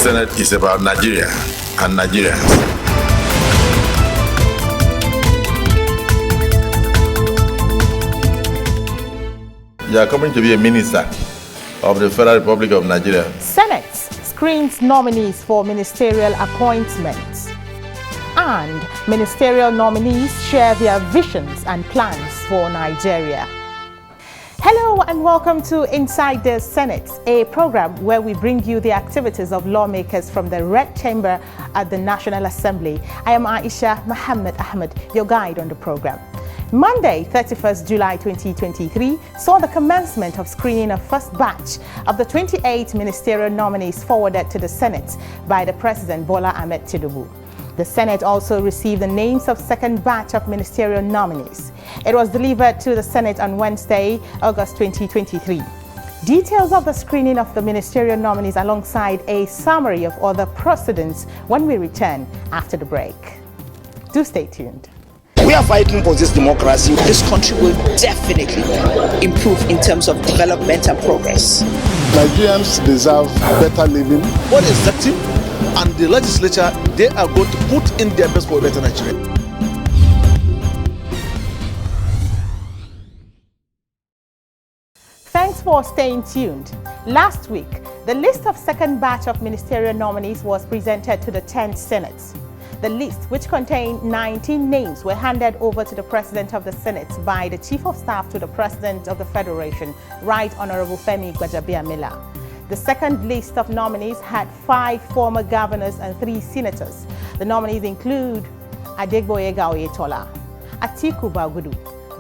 Senate is about Nigeria and Nigerians. You are coming to be a minister of the Federal Republic of Nigeria. Senate screens nominees for ministerial appointments, and ministerial nominees share their visions and plans for Nigeria. Hello and welcome to Inside the Senate, a program where we bring you the activities of lawmakers from the Red Chamber at the National Assembly. I am Aisha Mohammed Ahmed, your guide on the program. Monday, 31st July 2023, saw the commencement of screening of first batch of the 28 ministerial nominees forwarded to the Senate by the President Bola Ahmed Tinubu. The Senate also received the names of second batch of ministerial nominees. It was delivered to the Senate on Wednesday, August 2023. Details of the screening of the ministerial nominees alongside a summary of other precedents when we return after the break. Do stay tuned. We are fighting for this democracy. This country will definitely improve in terms of development and progress. Nigerians deserve better living. What is executive and the legislature, they are going to put in their best for a better Nigeria. Thanks for staying tuned. Last week, the list of second batch of ministerial nominees was presented to the 10th Senate. The list, which contained 19 names, were handed over to the President of the Senate by the Chief of Staff to the President of the Federation, Right Honorable Femi Gbajabiamila. The second list of nominees had 5 former governors and 3 senators. The nominees include Adegboyega Oyetola, Atiku Bagudu,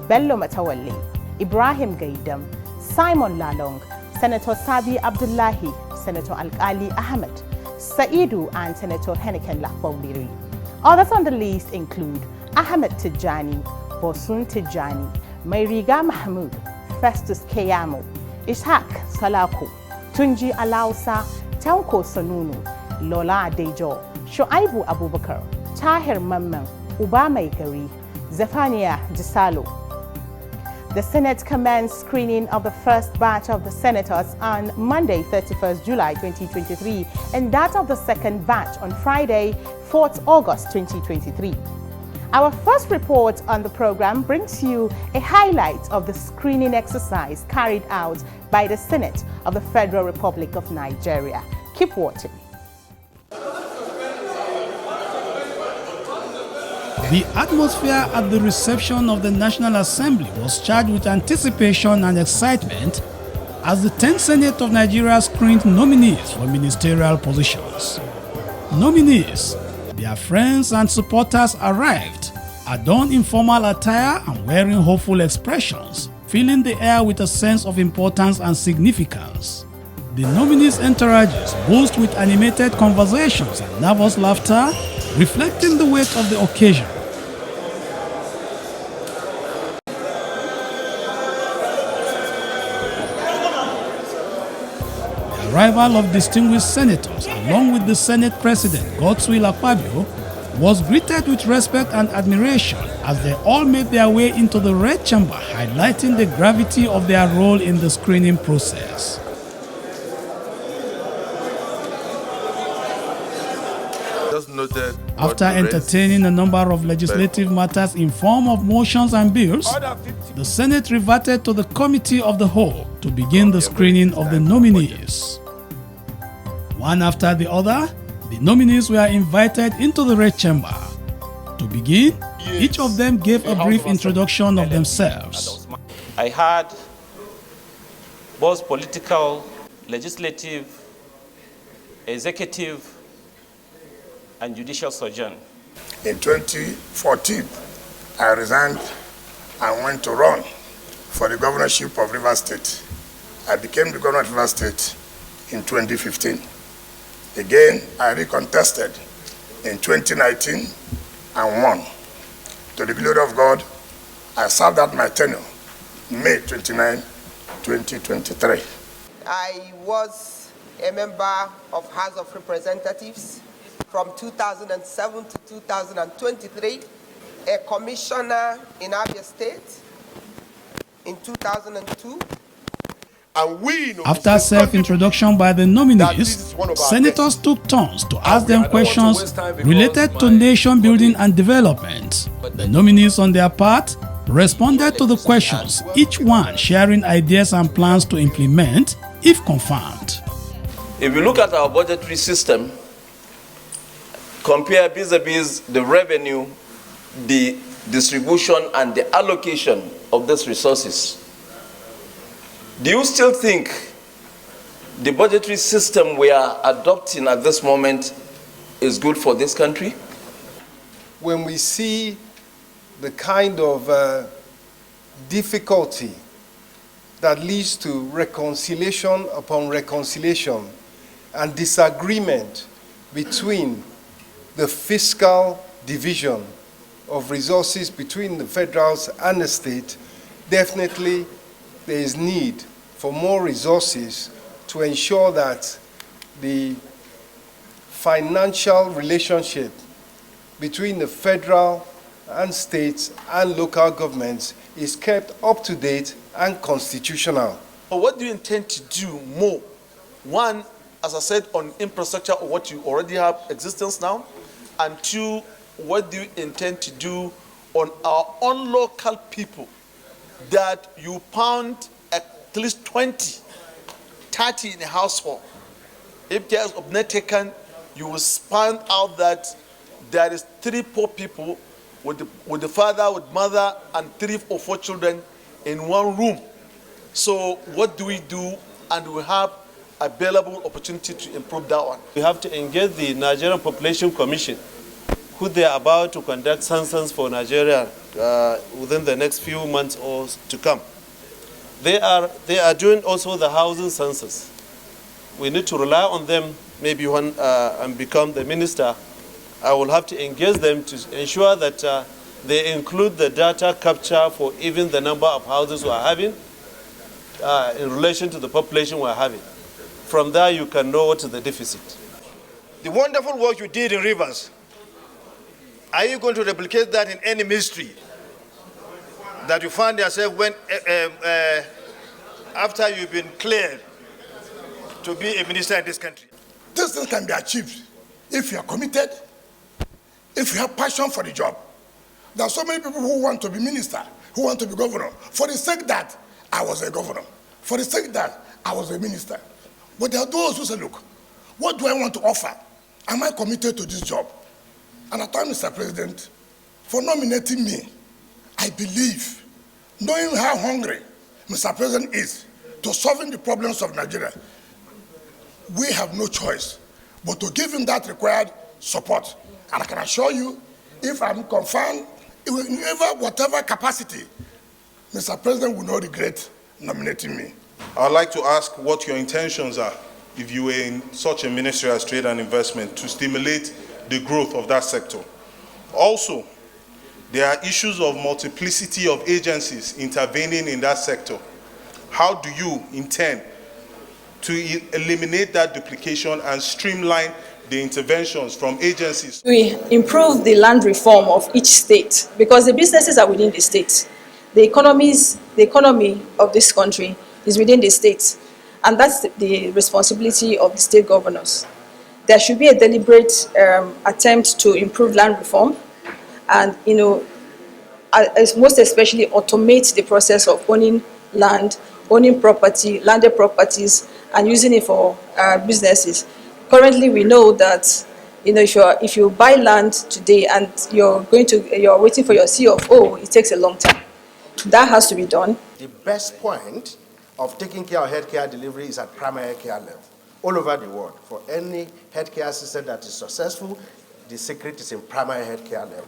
Bello Matawalli, Ibrahim Gaidam, Simon Lalong, Senator Sabi Abdullahi, Senator Alkali Ahmed, Saidu, and Senator Heniken Lakbawdiri. Others on the list include Ahmed Tijani, Bosun Tijani, Mairiga Mahmoud, Festus Keyamo, Ishaq Salako, Tunji Alausa, Tanko Sanunu, Lola Adejo, Shoaibu Abubakar, Tahir Mamman, Uba Maikari, Zephania Gisalo. The Senate commenced screening of the first batch of the senators on Monday, 31st July 2023, and that of the second batch on Friday, 4th August 2023. Our first report on the program brings you a highlight of the screening exercise carried out by the Senate of the Federal Republic of Nigeria. Keep watching. The atmosphere at the reception of the National Assembly was charged with anticipation and excitement as the 10th Senate of Nigeria screened nominees for ministerial positions. Nominees, their friends and supporters arrived, adorned in formal attire and wearing hopeful expressions, filling the air with a sense of importance and significance. The nominees' entourages boast with animated conversations and nervous laughter, reflecting the weight of the occasion. The arrival of distinguished senators, along with the Senate President Godswill Akpabio, was greeted with respect and admiration as they all made their way into the Red Chamber, highlighting the gravity of their role in the screening process. After entertaining a number of legislative matters in form of motions and bills, the Senate reverted to the Committee of the Whole to begin the screening of the nominees. One after the other, the nominees were invited into the Red Chamber. To begin, each of them gave a brief introduction of themselves. I had both political, legislative, executive, and judicial sojourn. In 2014, I resigned and went to run for the governorship of Rivers State. I became the governor of Rivers State in 2015. Again, I recontested in 2019 and won. To the glory of God, I served out my tenure May 29, 2023. I was a member of House of Representatives from 2007 to 2023, a commissioner in Abia State in 2002. And we know After self-introduction by the nominees, senators took turns to ask them questions related to nation building and development. The nominees on their part responded to the questions, each one sharing ideas and plans to implement if confirmed. If you look at our budgetary system, compare vis-a-vis the revenue, the distribution and the allocation of these resources, do you still think the budgetary system we are adopting at this moment is good for this country? When we see the kind of difficulty that leads to reconciliation upon reconciliation and disagreement between the fiscal division of resources between the federals and the state, definitely there is need for more resources to ensure that the financial relationship between the federal and states and local governments is kept up to date and constitutional. What do you intend to do more? One, as I said, on infrastructure or what you already have existence now, and two, what do you intend to do on our own local people that you pound at least 20, 30 in a household? If care is not taken, you will find out that there is 3 poor people with the father, with mother, and 3 or 4 children in one room. So what do we do? And we have available opportunity to improve that one. We have to engage the Nigerian Population Commission, who they are about to conduct census for Nigeria within the next few months or to come. They are doing also the housing census. We need to rely on them. Maybe when I become the minister, I will have to engage them to ensure that they include the data capture for even the number of houses we are having in relation to the population we are having. From there, you can know what is the deficit. the wonderful work you did in rivers, are you going to replicate that in any ministry that you find yourself when after you've been cleared to be a minister in this country? These things can be achieved if you are committed, if you have passion for the job. There are so many people who want to be minister, who want to be governor, for the sake that I was a governor, for the sake that I was a minister. But there are those who say, look, what do I want to offer? Am I committed to this job? And I thank Mr. President for nominating me. I believe, knowing how hungry Mr. President is to solving the problems of Nigeria, we have no choice but to give him that required support. And I can assure you, if I'm confirmed, in whatever capacity, Mr. President will not regret nominating me. I'd like to ask what your intentions are if you were in such a ministry as trade and investment to stimulate the growth of that sector. Also, there are issues of multiplicity of agencies intervening in that sector. How do you intend to eliminate that duplication and streamline the interventions from agencies? We improve the land reform of each state because the businesses are within the state. The economy of this country is within the state, and that's the responsibility of the state governors. There should be a deliberate attempt to improve land reform and, most especially automate the process of owning land, owning property, landed properties, and using it for businesses. Currently, we know that if you buy land today and you're waiting for your CFO, it takes a long time. That has to be done. The best point of taking care of healthcare delivery is at primary care level, all over the world. For any healthcare system that is successful, the secret is in primary healthcare level.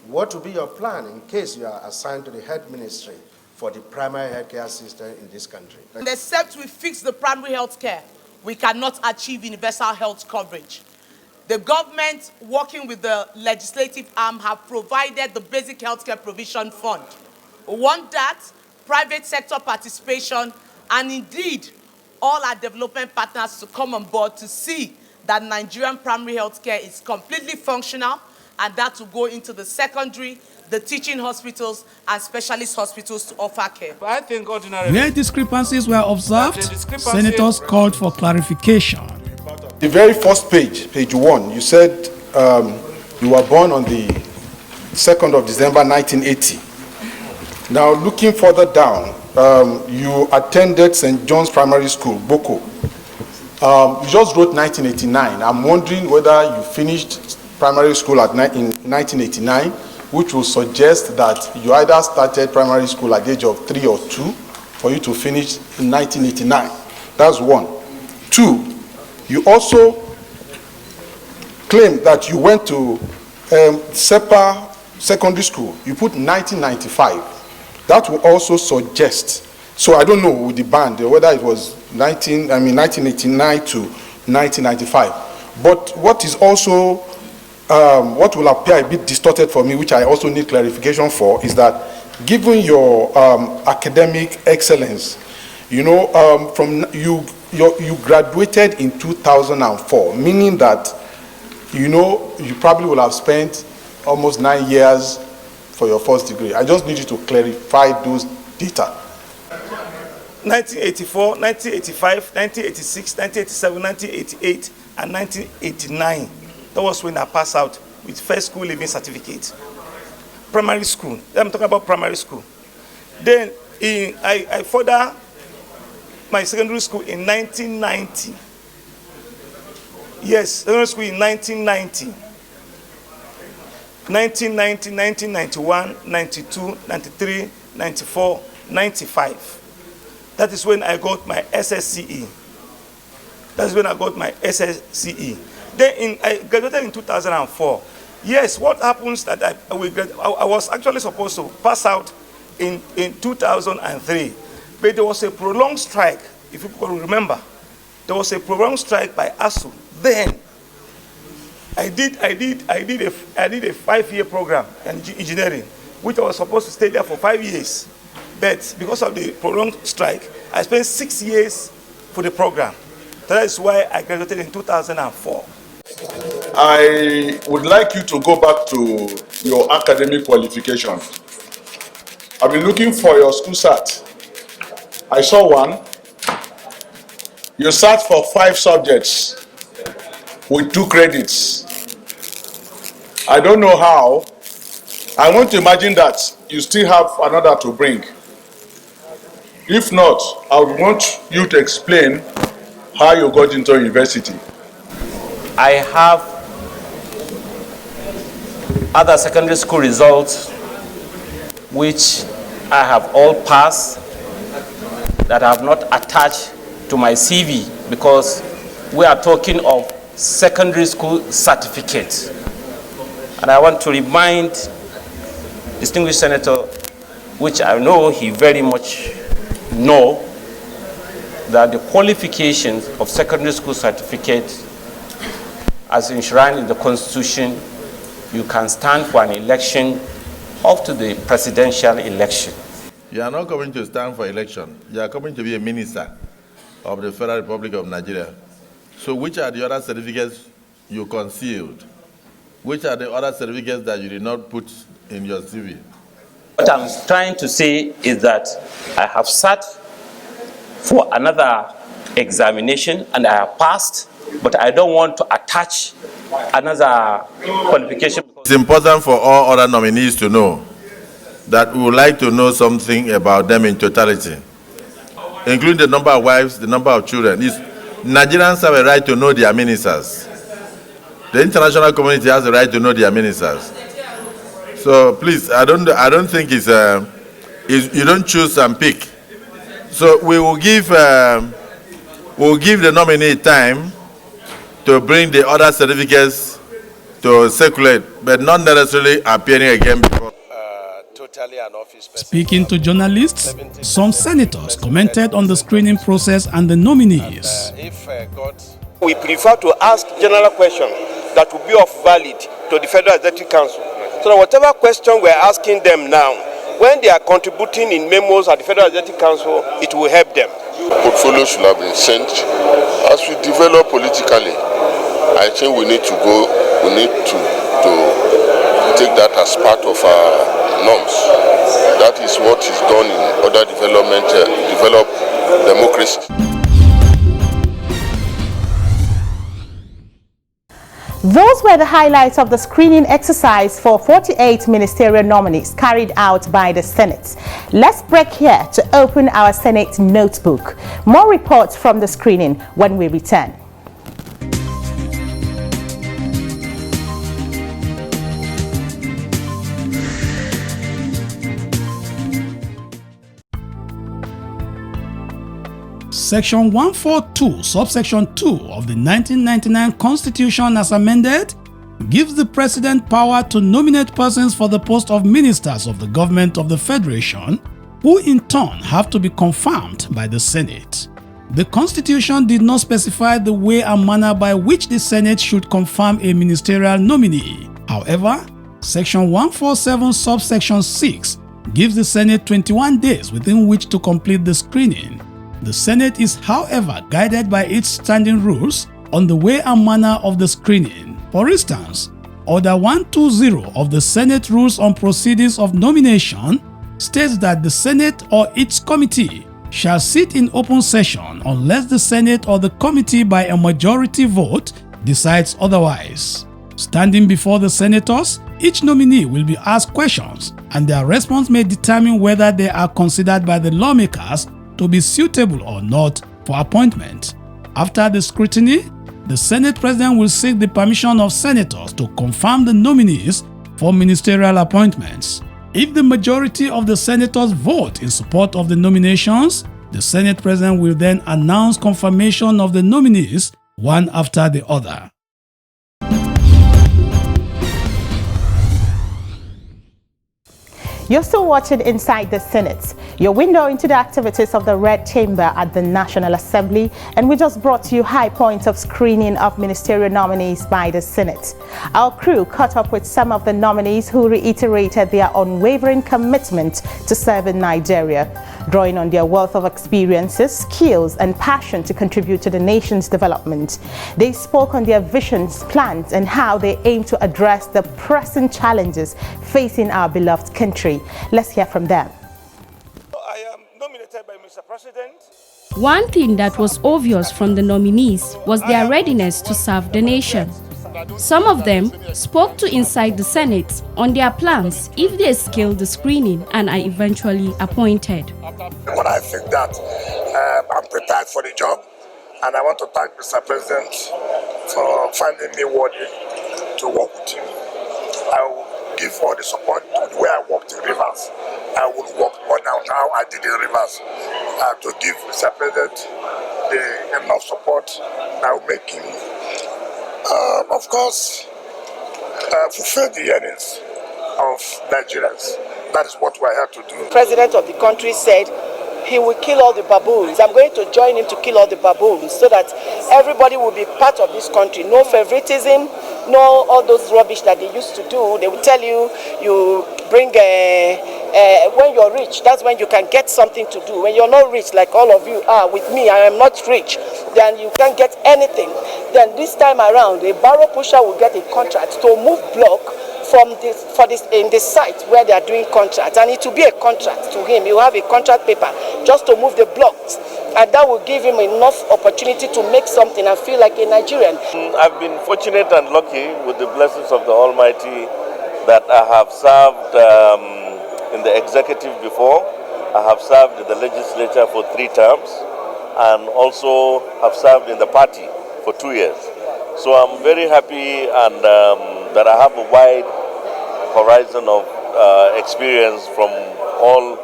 What will be your plan in case you are assigned to the health ministry for the primary healthcare system in this country? And except we fix the primary health care, we cannot achieve universal health coverage. The government, working with the legislative arm, have provided the basic healthcare provision fund. We want that, private sector participation, and indeed, all our development partners to come on board to see that Nigerian primary health care is completely functional, and that will go into the secondary, the teaching hospitals and specialist hospitals to offer care. I think ordinarily, Where discrepancies were observed, senators called for clarification. The very first page, page 1, you said you were born on the 2nd of December 1980. Now, looking further down, you attended St. John's Primary School, Boko. You just wrote 1989. I'm wondering whether you finished primary school in 1989, which will suggest that you either started primary school at the age of 3 or 2 for you to finish in 1989. That's 1. 2, you also claim that you went to SEPA Secondary School. You put 1995. That will also suggest, so I don't know with the band whether it was 1989 to 1995. But what is also, what will appear a bit distorted for me, which I also need clarification for, is that given your academic excellence, you know, you graduated in 2004, meaning that, you know, you probably will have spent almost 9 years for your first degree. I just need you to clarify those data. 1984, 1985, 1986, 1987, 1988, and 1989. That was when I passed out with first school leaving certificate. Primary school. I'm talking about primary school. Then I further my secondary school in 1990. Yes, secondary school in 1990. 1990, 1991, 92, 93, 94, 95. That is when I got my SSCE. That's when I got my SSCE. Then I graduated in 2004. Yes, what happens that I was actually supposed to pass out in 2003, but there was a prolonged strike. If you can remember, there was a prolonged strike by ASU. Then I did a 5-year program in engineering, which I was supposed to stay there for 5 years. But because of the prolonged strike, I spent 6 years for the program. That is why I graduated in 2004. I would like you to go back to your academic qualification. I've been looking for your school cert. I saw one. You sat for 5 subjects with 2 credits. I don't know how. I want to imagine that you still have another to bring. If not, I would want you to explain how you got into university. I have other secondary school results which I have all passed that I have not attached to my CV because we are talking of secondary school certificates. And I want to remind distinguished senator, which I know he very much know, that the qualifications of secondary school certificates as enshrined in the Constitution, you can stand for an election up to the presidential election. You are not coming to stand for election. You are coming to be a minister of the Federal Republic of Nigeria. So which are the other certificates you concealed? Which are the other certificates that you did not put in your CV? What I'm trying to say is that I have sat for another examination and I have passed, but I don't want to attach another qualification. It's important for all other nominees to know that we would like to know something about them in totality, including the number of wives, the number of children. Nigerians have a right to know their ministers. The international community has a right to know their ministers. So please, I don't think it's you don't choose and pick. So we will give the nominee time to bring the other certificates to circulate, but not necessarily appearing again before. Speaking to journalists, some senators commented on the screening process and the nominees. We prefer to ask general questions that will be of valid to the Federal Executive Council. So that whatever question we're asking them now, when they are contributing in memos at the Federal Executive Council, it will help them. Portfolio should have been sent. As we develop politically, I think we need to take that as part of our norms. That is what is done in other developed democracies. Those were the highlights of the screening exercise for 48 ministerial nominees carried out by the Senate. Let's break here to open our Senate notebook. More reports from the screening when we return. Section 142, subsection 2 of the 1999 Constitution as amended gives the President power to nominate persons for the post of ministers of the government of the Federation, who in turn have to be confirmed by the Senate. The Constitution did not specify the way and manner by which the Senate should confirm a ministerial nominee. However, Section 147, subsection 6 gives the Senate 21 days within which to complete the screening. The Senate is, however, guided by its standing rules on the way and manner of the screening. For instance, Order 120 of the Senate Rules on Proceedings of Nomination states that the Senate or its committee shall sit in open session unless the Senate or the committee by a majority vote decides otherwise. Standing before the senators, each nominee will be asked questions, and their response may determine whether they are considered by the lawmakers to be suitable or not for appointment. After the scrutiny, the Senate President will seek the permission of senators to confirm the nominees for ministerial appointments. If the majority of the senators vote in support of the nominations, the Senate President will then announce confirmation of the nominees one after the other. You're still watching Inside the Senate, your window into the activities of the Red Chamber at the National Assembly, and we just brought to you high points of screening of ministerial nominees by the Senate. Our crew caught up with some of the nominees who reiterated their unwavering commitment to serve in Nigeria, drawing on their wealth of experiences, skills, and passion to contribute to the nation's development. They spoke on their visions, plans, and how they aim to address the pressing challenges facing our beloved country. Let's hear from them. I am nominated by Mr. President. One thing that was obvious from the nominees was their readiness to serve the nation. Some of them spoke to Inside the Senate on their plans if they scale the screening and are eventually appointed. When I think that I'm prepared for the job, and I want to thank Mr. President for finding me worthy to work with him. I will give all the support to the way I worked in Rivers. I will work on how I did in Rivers to give Mr. President the enough support that will make him, of course, fulfill the yearnings of Nigerians. That is what we're here to do. The President of the country said he will kill all the baboons. I'm going to join him to kill all the baboons so that everybody will be part of this country. No favoritism, no all those rubbish that they used to do. They will tell you, you bring, when you're rich, that's when you can get something to do. When you're not rich, like all of you are with me, I am not rich, then you can't get anything. Then this time around, a barrow pusher will get a contract to move block in this site where they are doing contracts, and it will be a contract to him. He will have a contract paper just to move the blocks, and that will give him enough opportunity to make something and feel like a Nigerian. I've been fortunate and lucky with the blessings of the Almighty that I have served in the executive before. I have served in the legislature for 3 terms and also have served in the party for 2 years. So I'm very happy and that I have a wide horizon of experience from all,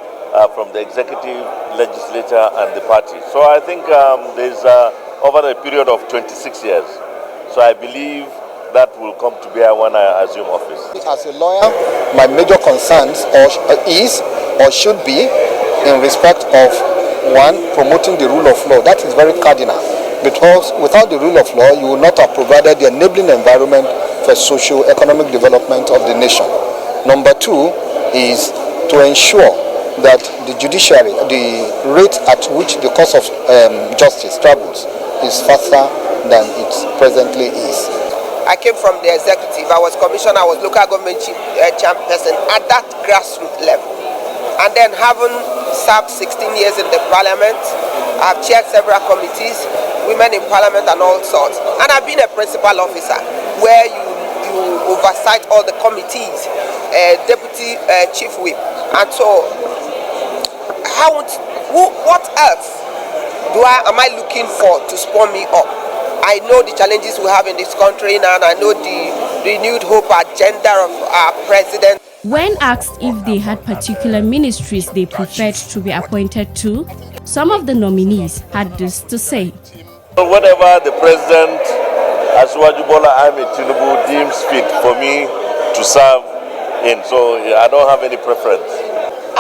from the executive, legislature, and the party. So I think there's over a period of 26 years. So I believe that will come to bear when I assume office. As a lawyer, my major concerns is or should be in respect of, 1, promoting the rule of law. That is very cardinal, because without the rule of law, you will not have provided the enabling environment for socio-economic development of the nation. Number 2 is to ensure that the judiciary, the rate at which the course of justice travels is faster than it presently is. I came from the executive. I was commissioner, I was local government chief chairperson at that grassroots level. And then having served 16 years in the parliament, I've chaired several committees, women in parliament and all sorts. And I've been a principal officer where you oversight all the committees, deputy chief whip. And so, what else am I looking for to spur me up? I know the challenges we have in this country now, and I know the renewed hope agenda of our president. When asked if they had particular ministries they preferred to be appointed to, some of the nominees had this to say. Whatever the president, President Bola Ahmed Tinubu, deems fit for me to serve in, so I don't have any preference.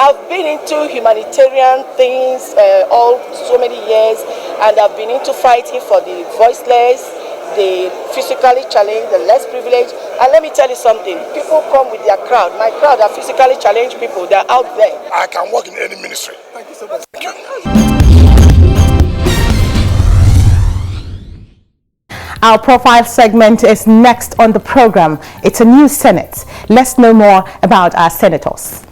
I've been into humanitarian things so many years, and I've been into fighting for the voiceless, the physically challenged, the less privileged. And let me tell you something, people come with their crowd. My crowd are physically challenged people, they're out there. I can work in any ministry. Thank you so much. Thank you. Our profile segment is next on the program. It's a new Senate. Let's know more about our senators.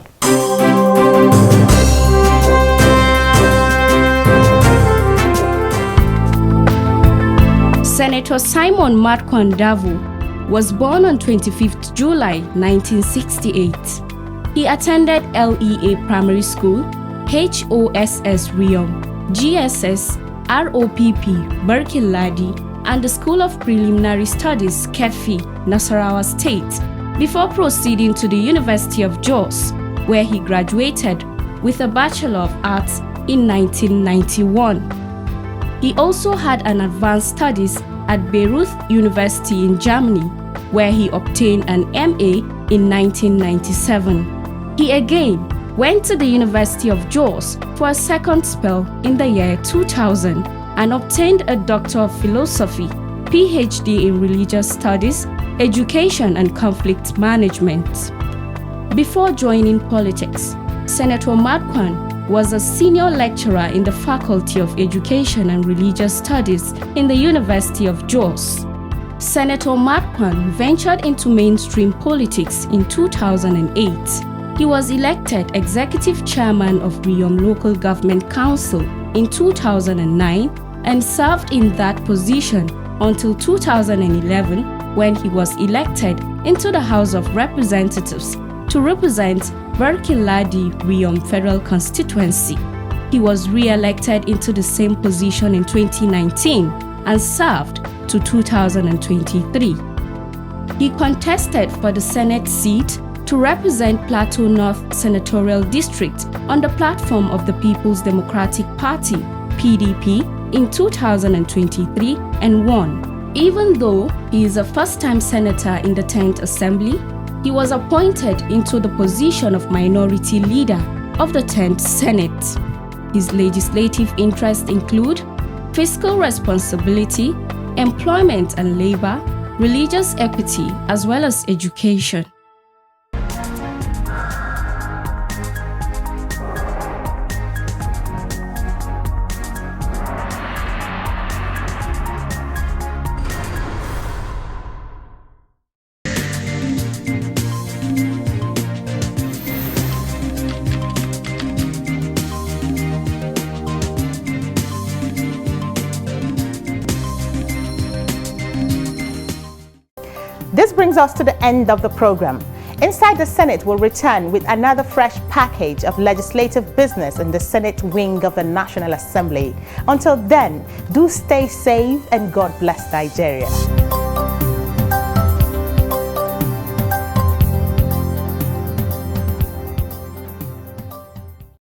Senator Simon Markwon Davo was born on 25th July 1968. He attended LEA Primary School, HOSS Riom, GSS, ROPP, Barkin Ladi, and the School of Preliminary Studies, Kefi, Nasarawa State, before proceeding to the University of Jos, where he graduated with a Bachelor of Arts in 1991. He also had an advanced studies at Bayreuth University in Germany, where he obtained an MA in 1997. He again went to the University of Jos for a second spell in the year 2000 and obtained a Doctor of Philosophy, PhD in Religious Studies, Education and Conflict Management. Before joining politics, Senator Markwon was a senior lecturer in the Faculty of Education and Religious Studies in the University of Jos. Senator Markwon ventured into mainstream politics in 2008. He was elected Executive Chairman of Riom Local Government Council in 2009 and served in that position until 2011 when he was elected into the House of Representatives to represent Barkin Ladi Riom Federal Constituency. He was re-elected into the same position in 2019 and served to 2023. He contested for the Senate seat to represent Plateau North Senatorial District on the platform of the People's Democratic Party, PDP, in 2023 and won. Even though he is a first-time senator in the 10th Assembly, he was appointed into the position of Minority Leader of the 10th Senate. His legislative interests include fiscal responsibility, employment and labor, religious equity, as well as education. This brings us to the end of the program. Inside the Senate will return with another fresh package of legislative business in the Senate wing of the National Assembly. Until then, do stay safe and God bless Nigeria.